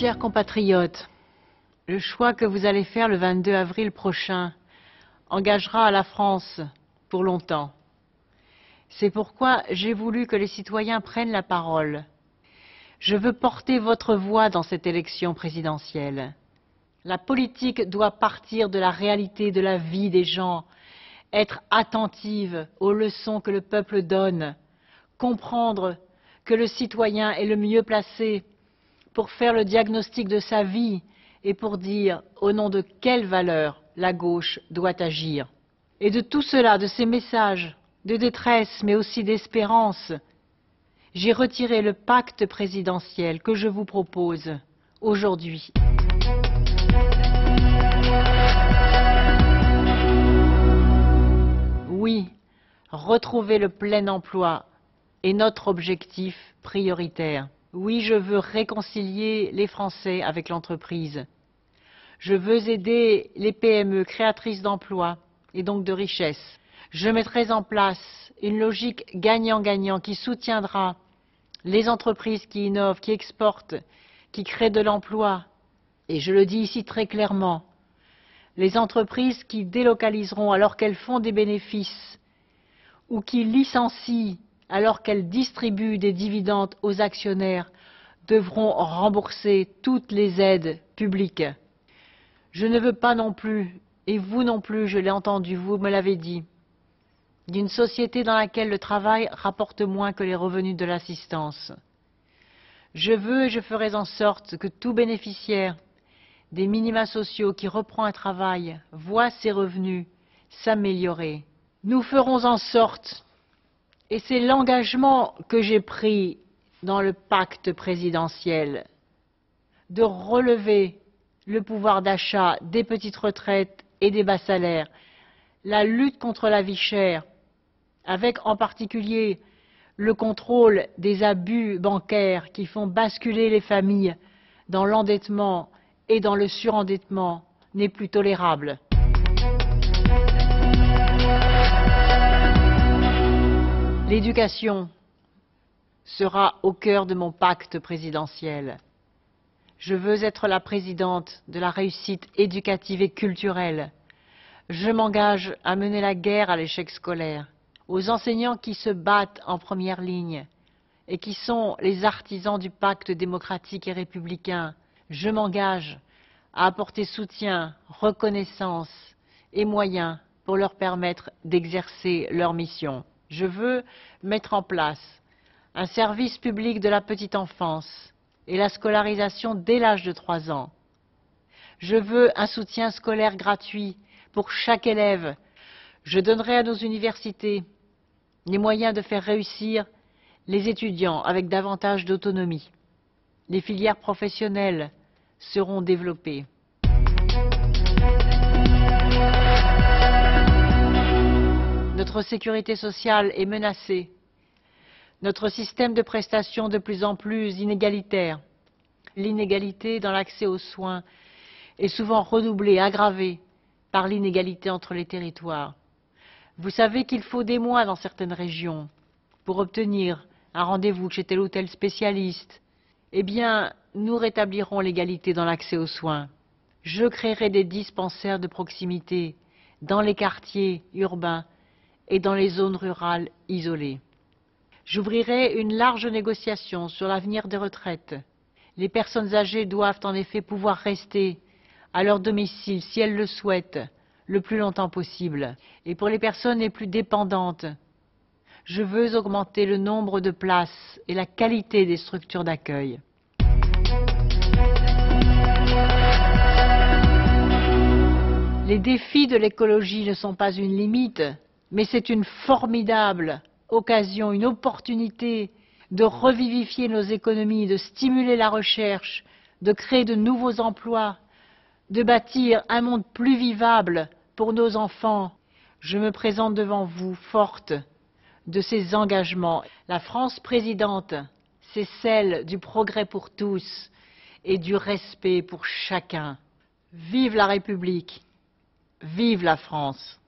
Chers compatriotes, le choix que vous allez faire le 22 avril prochain engagera la France pour longtemps. C'est pourquoi j'ai voulu que les citoyens prennent la parole. Je veux porter votre voix dans cette élection présidentielle. La politique doit partir de la réalité de la vie des gens, être attentive aux leçons que le peuple donne, comprendre que le citoyen est le mieux placé pour faire le diagnostic de sa vie et pour dire au nom de quelles valeurs la gauche doit agir. Et de tout cela, de ces messages de détresse mais aussi d'espérance, j'ai retiré le pacte présidentiel que je vous propose aujourd'hui. Oui, retrouver le plein emploi est notre objectif prioritaire. Oui, je veux réconcilier les Français avec l'entreprise. Je veux aider les PME créatrices d'emplois et donc de richesses. Je mettrai en place une logique gagnant-gagnant qui soutiendra les entreprises qui innovent, qui exportent, qui créent de l'emploi. Et je le dis ici très clairement, les entreprises qui délocaliseront alors qu'elles font des bénéfices ou qui licencient alors qu'elles distribuent des dividendes aux actionnaires devront rembourser toutes les aides publiques. Je ne veux pas non plus, et vous non plus, je l'ai entendu, vous me l'avez dit, d'une société dans laquelle le travail rapporte moins que les revenus de l'assistance. Je veux et je ferai en sorte que tout bénéficiaire des minima sociaux qui reprend un travail voit ses revenus s'améliorer. Nous ferons en sorte, et c'est l'engagement que j'ai pris dans le pacte présidentiel, de relever le pouvoir d'achat des petites retraites et des bas salaires, la lutte contre la vie chère, avec en particulier le contrôle des abus bancaires qui font basculer les familles dans l'endettement et dans le surendettement, n'est plus tolérable. L'éducation sera au cœur de mon pacte présidentiel. Je veux être la présidente de la réussite éducative et culturelle. Je m'engage à mener la guerre à l'échec scolaire, aux enseignants qui se battent en première ligne et qui sont les artisans du pacte démocratique et républicain. Je m'engage à apporter soutien, reconnaissance et moyens pour leur permettre d'exercer leur mission. Je veux mettre en place un service public de la petite enfance et la scolarisation dès l'âge de 3 ans. Je veux un soutien scolaire gratuit pour chaque élève. Je donnerai à nos universités les moyens de faire réussir les étudiants avec davantage d'autonomie. Les filières professionnelles seront développées. Notre sécurité sociale est menacée. Notre système de prestations de plus en plus inégalitaire. L'inégalité dans l'accès aux soins est souvent redoublée, aggravée par l'inégalité entre les territoires. Vous savez qu'il faut des mois dans certaines régions pour obtenir un rendez-vous chez tel ou tel spécialiste. Eh bien, nous rétablirons l'égalité dans l'accès aux soins. Je créerai des dispensaires de proximité dans les quartiers urbains et dans les zones rurales isolées. J'ouvrirai une large négociation sur l'avenir des retraites. Les personnes âgées doivent en effet pouvoir rester à leur domicile, si elles le souhaitent, le plus longtemps possible. Et pour les personnes les plus dépendantes, je veux augmenter le nombre de places et la qualité des structures d'accueil. Les défis de l'écologie ne sont pas une limite, mais c'est une formidable occasion, une opportunité de revivifier nos économies, de stimuler la recherche, de créer de nouveaux emplois, de bâtir un monde plus vivable pour nos enfants. Je me présente devant vous forte de ces engagements. La France présidente, c'est celle du progrès pour tous et du respect pour chacun. Vive la République, vive la France!